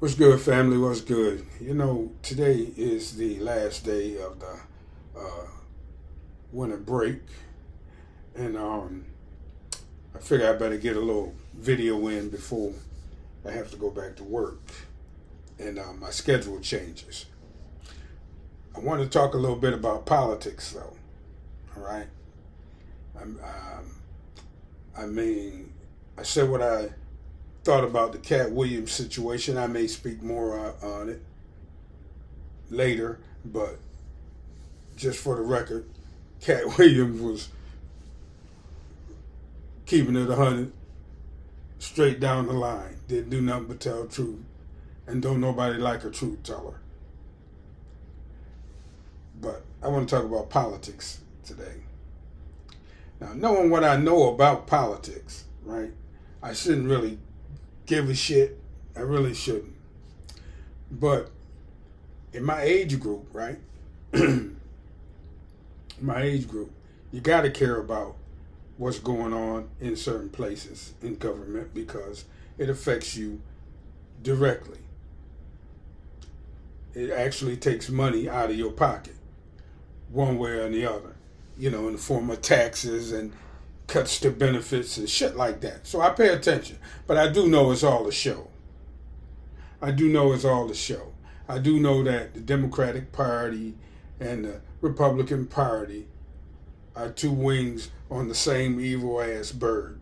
What's good, family? What's good? You know, today is the last day of the winter break, and I figure I better get a little video in before I have to go back to work, and my schedule changes. I want to talk a little bit about politics, though. All right. I'm, um, I mean, I said what I thought about the Cat Williams situation. I may speak more on it later, but just for the record, Cat Williams was keeping it 100 straight down the line. Didn't do nothing but tell the truth, and don't nobody like a truth teller. But I want to talk about politics today. Now, knowing what I know about politics, right, I shouldn't really give a shit. I really shouldn't. But in my age group, right, my age group, you got to care about what's going on in certain places in government because it affects you directly. It actually takes money out of your pocket, one way or the other, you know, in the form of taxes and cuts to benefits and shit like that. So I pay attention, but I do know it's all a show. I do know it's all a show. I do know that the Democratic Party and the Republican Party are two wings on the same evil ass bird.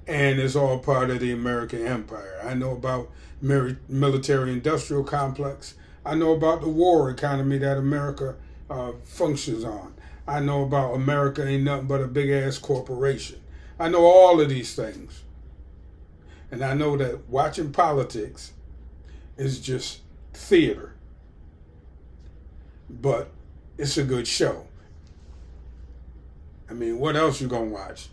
And it's all part of the American empire. I know about military industrial complex. I know about the war economy that America functions on. I know about America ain't nothing but a big ass corporation. I know all of these things. And I know that watching politics is just theater. But it's a good show. I mean, what else you gonna watch?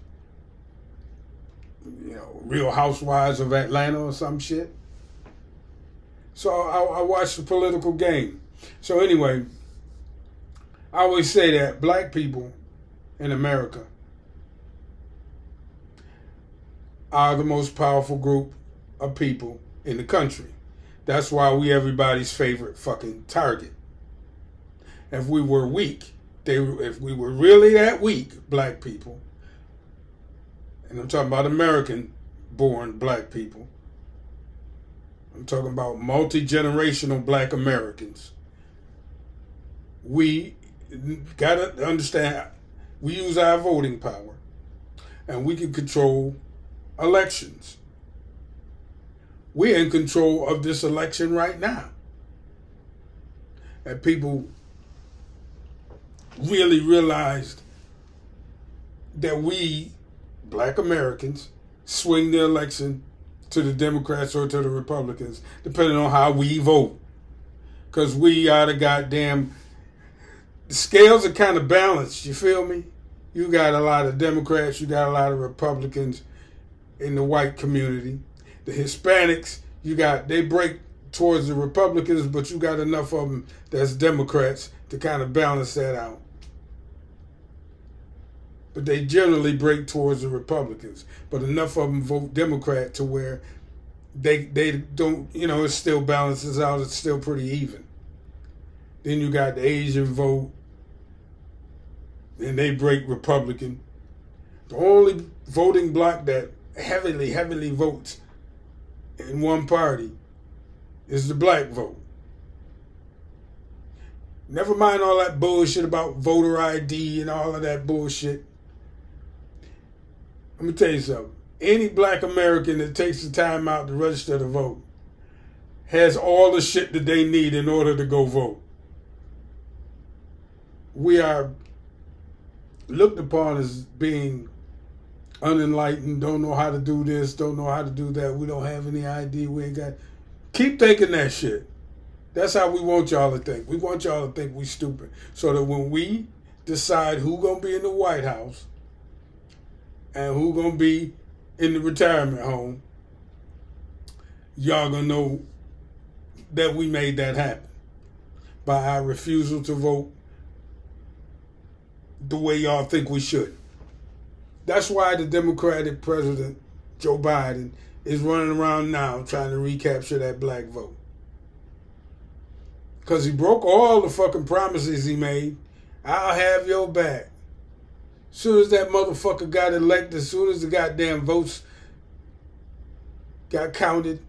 You know, Real Housewives of Atlanta or some shit? So I watch the political game. So anyway, I always say that black people in America are the most powerful group of people in the country. That's why we everybody's favorite fucking target. If we were weak, if we were really that weak, black people, and I'm talking about American-born black people, I'm talking about multi-generational black Americans, we gotta understand we use our voting power and we can control elections. We're in control of this election right now. And people really realized that we, black Americans, swing the election to the Democrats or to the Republicans, depending on how we vote. Because we are the goddamn... The scales are kind of balanced, you feel me? You got a lot of Democrats, you got a lot of Republicans in the white community. The Hispanics, they break towards the Republicans, but you got enough of them that's Democrats to kind of balance that out. But they generally break towards the Republicans. But enough of them vote Democrat to where they don't, it still balances out. It's still pretty even. Then you got the Asian vote, and they break Republican. The only voting bloc that heavily votes in one party is the black vote. Never mind all that bullshit about voter ID and all of that bullshit. Let me tell you something. Any black American that takes the time out to register to vote has all the shit that they need in order to go vote. We are looked upon as being unenlightened, don't know how to do this, don't know how to do that. We don't have any ID. We ain't got... Keep thinking that shit. That's how we want y'all to think. We want y'all to think we stupid. So that when we decide who gonna be in the White House and who gonna be in the retirement home, y'all gonna know that we made that happen by our refusal to vote the way y'all think we should. That's why the Democratic President, Joe Biden, is running around now trying to recapture that black vote. Because he broke all the fucking promises he made. I'll have your back. As soon as that motherfucker got elected, as soon as the goddamn votes got counted,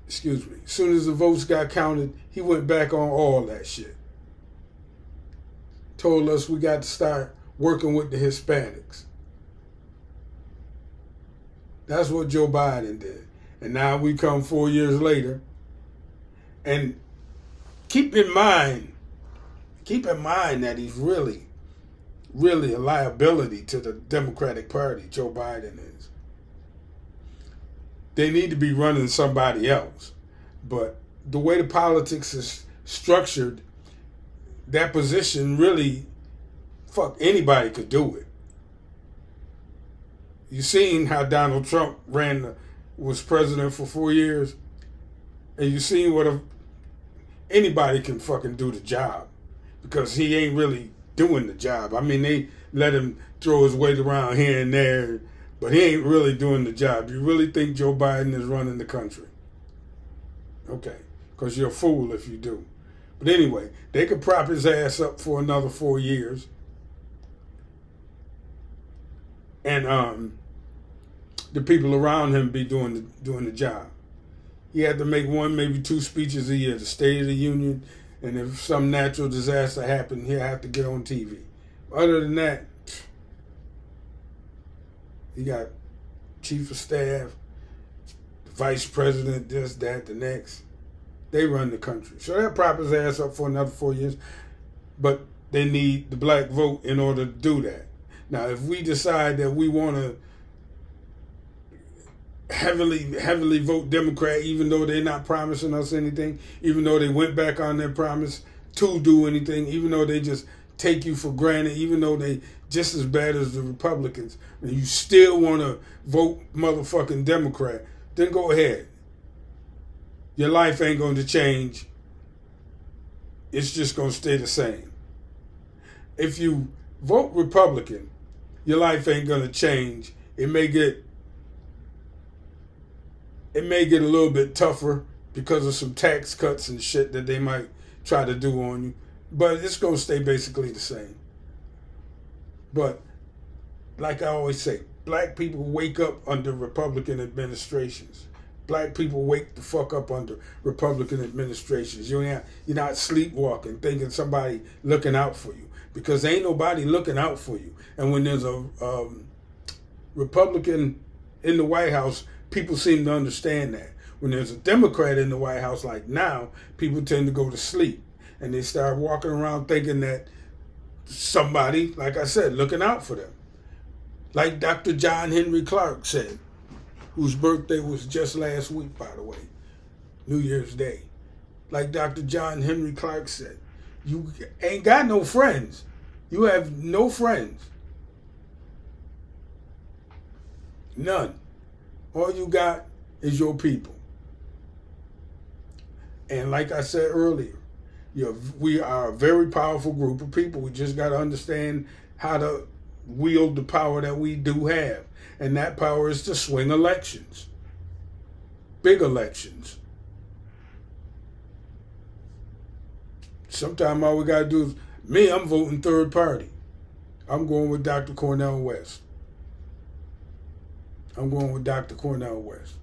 as soon as the votes got counted, he went back on all that shit. Told us we got to start working with the Hispanics. That's what Joe Biden did. And now we come 4 years later. And keep in mind that he's really a liability to the Democratic Party, Joe Biden is. They need to be running somebody else. But the way the politics is structured, that position really, anybody could do it. You seen how Donald Trump was president for 4 years, and you seen what anybody can fucking do the job, because he ain't really doing the job. I mean, they let him throw his weight around here and there, but he ain't really doing the job. You really think Joe Biden is running the country? Okay, because you're a fool if you do. But anyway, they could prop his ass up for another 4 years. And the people around him be doing the job. He had to make 1, maybe 2 speeches a year, the State of the Union, and if some natural disaster happened, he'll have to get on TV. Other than that, you got chief of staff, the vice president, this, that, the next. They run the country. So they'll prop his ass up for another 4 years, but they need the black vote in order to do that. Now, if we decide that we want to heavily vote Democrat, even though they're not promising us anything, even though they went back on their promise to do anything, even though they just take you for granted, even though they just as bad as the Republicans, and you still want to vote motherfucking Democrat, then go ahead. Your life ain't going to change. It's just going to stay the same. If you vote Republican, your life ain't going to change. It may get a little bit tougher because of some tax cuts and shit that they might try to do on you. But it's going to stay basically the same. But like I always say, black people wake up under Republican administrations. Black people wake the fuck up under Republican administrations. You're not sleepwalking, thinking somebody looking out for you. Because ain't nobody looking out for you. And when there's a Republican in the White House, people seem to understand that. When there's a Democrat in the White House like now, people tend to go to sleep. And they start walking around thinking that somebody, like I said, looking out for them. Like Dr. John Henry Clark said, whose birthday was just last week, by the way, New Year's Day. Like Dr. John Henry Clark said, you ain't got no friends. You have no friends. None. All you got is your people. And like I said earlier, we are a very powerful group of people. We just got to understand how to wield the power that we do have. And that power is to swing elections. Big elections. Sometimes all we got to do is, I'm voting third party. I'm going with Dr. Cornel West. I'm going with Dr. Cornel West.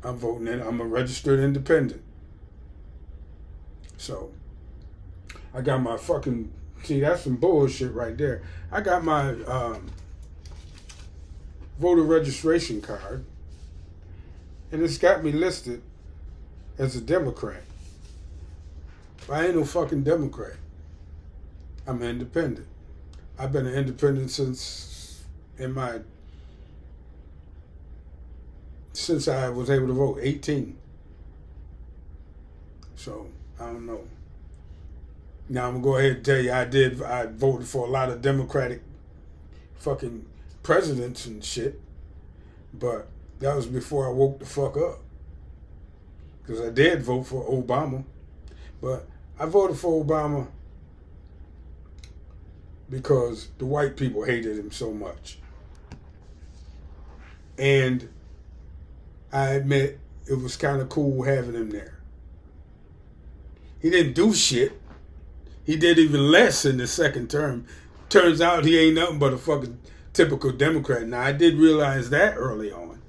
I'm voting in. I'm a registered independent. So, I got my fucking, see, that's some bullshit right there. I got my voter registration card, and it's got me listed as a Democrat. I ain't no fucking Democrat. I'm an independent. I've been an independent since I was able to vote, 18. So, I don't know. Now I'm gonna go ahead and tell you I voted for a lot of Democratic fucking presidents and shit. But that was before I woke the fuck up. Because I did vote for Obama. But I voted for Obama because the white people hated him so much. And I admit it was kind of cool having him there. He didn't do shit. He did even less in the second term. Turns out he ain't nothing but a fucking typical Democrat. Now, I did realize that early on.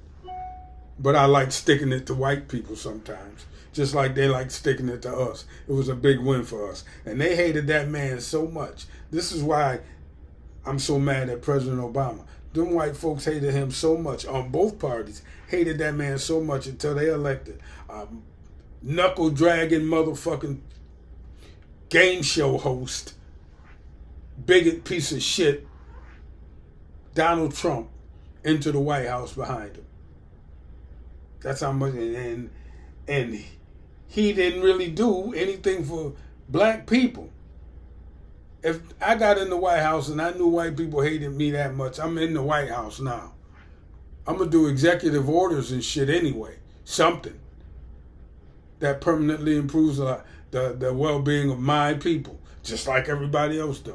But I like sticking it to white people sometimes. Just like they like sticking it to us. It was a big win for us. And they hated that man so much. This is why I'm so mad at President Obama. Them white folks hated him so much on both parties. Hated that man so much until they elected knuckle-dragging motherfucking game show host, bigot piece of shit, Donald Trump, into the White House behind him. That's how much, and he didn't really do anything for black people. If I got in the White House and I knew white people hated me that much, I'm in the White House now. I'm going to do executive orders and shit anyway. Something that permanently improves the well-being of my people, just like everybody else does.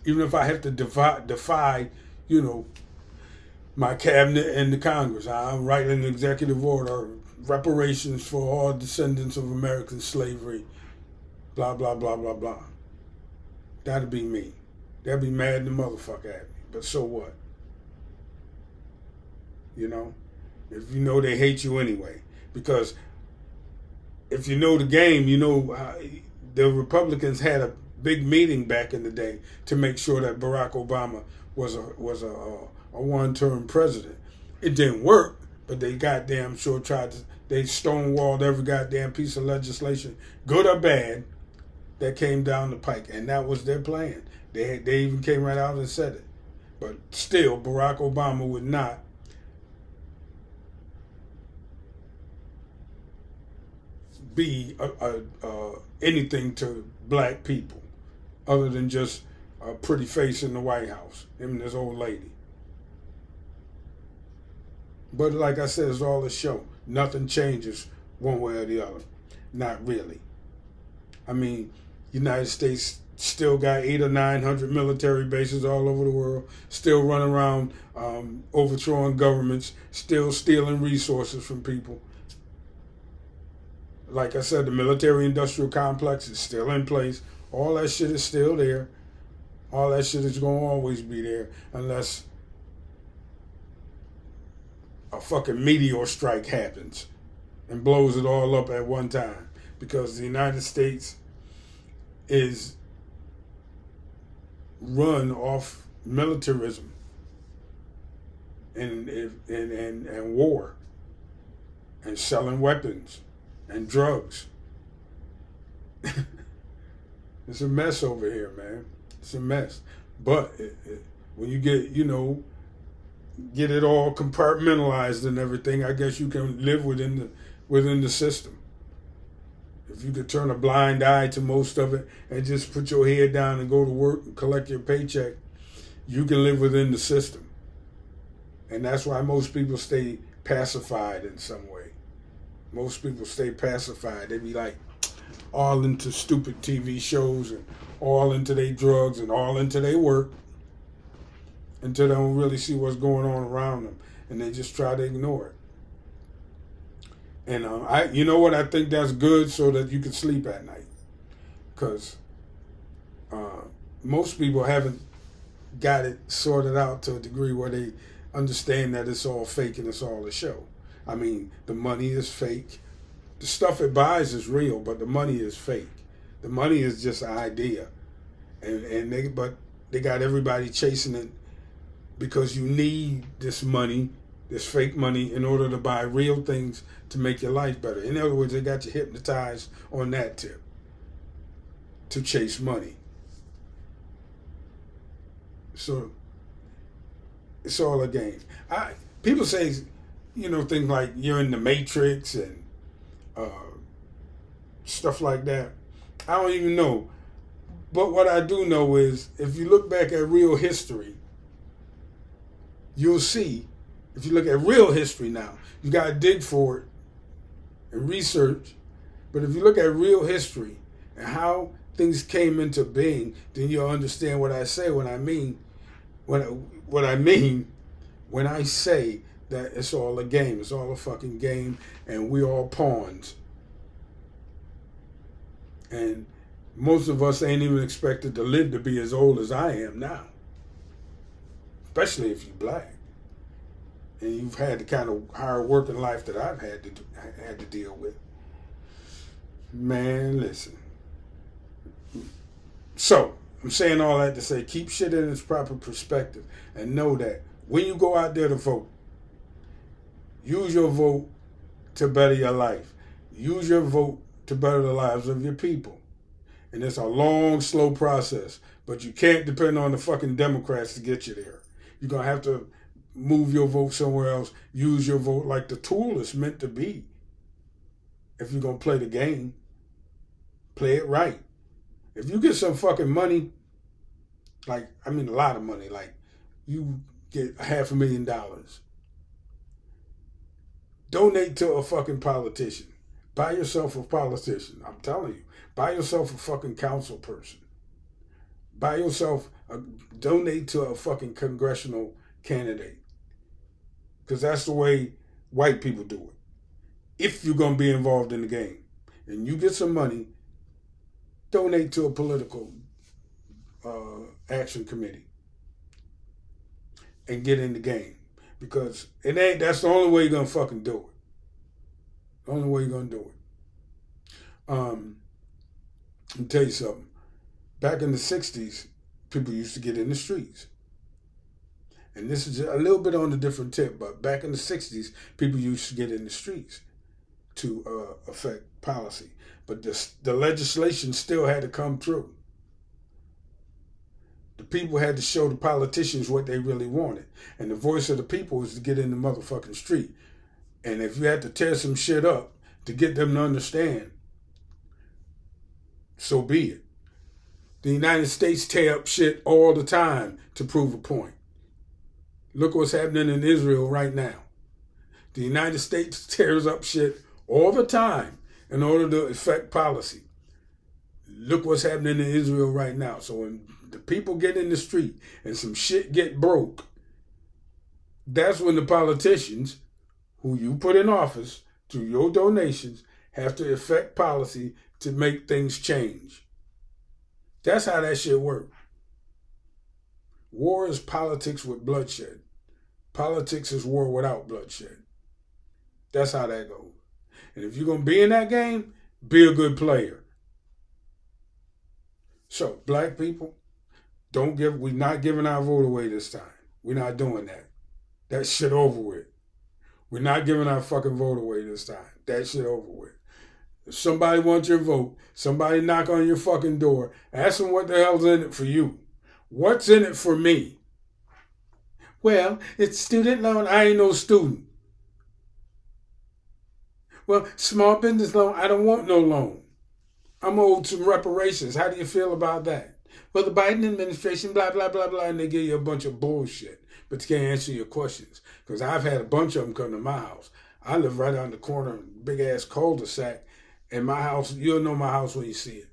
Even if I have to defy, my cabinet and the Congress. I'm writing an executive order, reparations for all descendants of American slavery, blah, blah, blah, blah, blah. That'd be me. They'll be mad the motherfucker at me. But so what? If you know they hate you anyway. Because if you know the game, the Republicans had a big meeting back in the day to make sure that Barack Obama was a one-term president. It didn't work, but they goddamn sure they stonewalled every goddamn piece of legislation, good or bad, that came down the pike, and that was their plan. They even came right out and said it. But still, Barack Obama would not be anything to black people other than just a pretty face in the White House, him and this old lady. But like I said, it's all a show. Nothing changes one way or the other. Not really. I mean, United States still got 800 or 900 military bases all over the world, still running around overthrowing governments, still stealing resources from people. Like I said, the military-industrial complex is still in place. All that shit is still there. All that shit is going to always be there unless a fucking meteor strike happens and blows it all up at one time. Because the United States is run off militarism and war and selling weapons and drugs. It's a mess over here, man. It's a mess. But when you get it all compartmentalized and everything, I guess you can live within the system. If you could turn a blind eye to most of it and just put your head down and go to work and collect your paycheck, you can live within the system. And that's why most people stay pacified in some way. Most people stay pacified. They be like all into stupid TV shows and all into their drugs and all into their work until they don't really see what's going on around them. And they just try to ignore it. And I think that's good so that you can sleep at night. Because most people haven't got it sorted out to a degree where they understand that it's all fake and it's all a show. I mean, the money is fake. The stuff it buys is real, but the money is fake. The money is just an idea. But they got everybody chasing it because you need this money, this fake money, in order to buy real things to make your life better. In other words, they got you hypnotized on that tip to chase money. So it's all a game. People say, things like you're in the Matrix and stuff like that. I don't even know. But what I do know is if you look back at real history, you'll see, if you look at real history now, you got to dig for it and research. But if you look at real history and how things came into being, then you'll understand what I say when I mean when I say that it's all a game, it's all a fucking game, and we all pawns. And most of us ain't even expected to live to be as old as I am now, especially if you're black and you've had the kind of hard working life that I've had to deal with. Man, listen. So I'm saying all that to say, keep shit in its proper perspective and know that when you go out there to vote, use your vote to better your life. Use your vote to better the lives of your people. And it's a long, slow process. But you can't depend on the fucking Democrats to get you there. You're going to have to move your vote somewhere else. Use your vote like the tool it's meant to be. If you're going to play the game, play it right. If you get some fucking money, a lot of money, like you get $500,000, donate to a fucking politician. Buy yourself a politician. I'm telling you. Buy yourself a fucking council person. Donate to a fucking congressional candidate. Because that's the way white people do it. If you're going to be involved in the game and you get some money, donate to a political action committee and get in the game. Because that's the only way you're going to fucking do it. The only way you're going to do it. Let me tell you something. Back in the 60s, people used to get in the streets. And this is a little bit on a different tip, but back in the 60s, people used to get in the streets to affect policy. But the legislation still had to come through. The people had to show the politicians what they really wanted. And the voice of the people was to get in the motherfucking street. And if you had to tear some shit up to get them to understand, so be it. The United States tear up shit all the time to prove a point. Look what's happening in Israel right now. The United States tears up shit all the time in order to affect policy. Look what's happening in Israel right now. So when the people get in the street and some shit get broke, that's when the politicians who you put in office through your donations have to affect policy to make things change. That's how that shit works. War is politics with bloodshed. Politics is war without bloodshed. That's how that goes. And if you're going to be in that game, be a good player. So, black people, we're not giving our vote away this time. We're not doing that. That shit over with. We're not giving our fucking vote away this time. That shit over with. If somebody wants your vote, somebody knock on your fucking door, ask them what the hell's in it for you. What's in it for me? Well, it's student loan. I ain't no student. Well, small business loan. I don't want no loan. I'm owed some reparations. How do you feel about that? Well, the Biden administration, blah, blah, blah, blah, and they give you a bunch of bullshit, but you can't answer your questions. Because I've had a bunch of them come to my house. I live right on the corner, big-ass cul-de-sac, and my house, you'll know my house when you see it.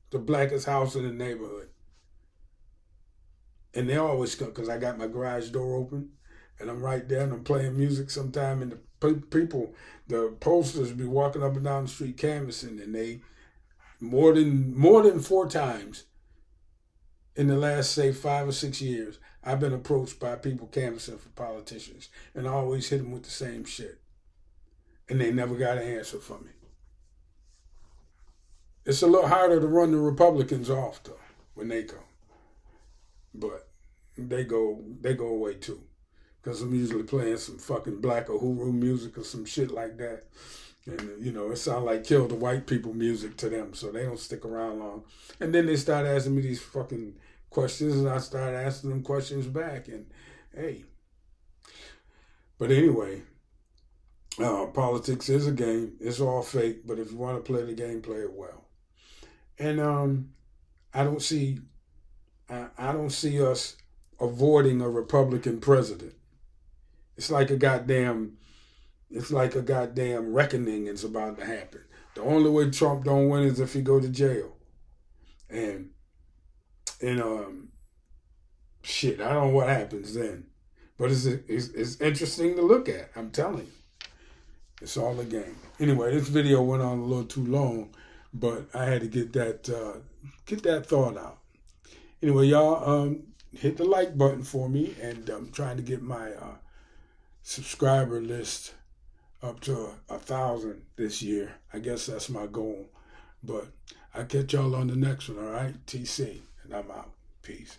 The blackest house in the neighborhood. And they always come, because I got my garage door open, and I'm right there, and I'm playing music sometime, and the posters be walking up and down the street canvassing, and they, more than 4 times in the last, say, 5 or 6 years, I've been approached by people canvassing for politicians, and I always hit them with the same shit. And they never got an answer from me. It's a little harder to run the Republicans off, though, when they come. But they go away, too. Because I'm usually playing some fucking Black Uhuru music or some shit like that. And, it sounds like kill the white people music to them, so they don't stick around long. And then they start asking me these fucking questions, and I start asking them questions back. And, hey. But anyway, politics is a game. It's all fake, but if you want to play the game, play it well. And I don't see us avoiding a Republican president. It's like a goddamn reckoning is about to happen. The only way Trump don't win is if he go to jail. And shit, I don't know what happens then. But it's interesting to look at. I'm telling you. It's all a game. Anyway, this video went on a little too long, but I had to get that thought out. Anyway, y'all, hit the like button for me, and I'm trying to get my subscriber list up to 1,000 this year. I guess that's my goal. But I'll catch y'all on the next one, all right? TC, and I'm out. Peace.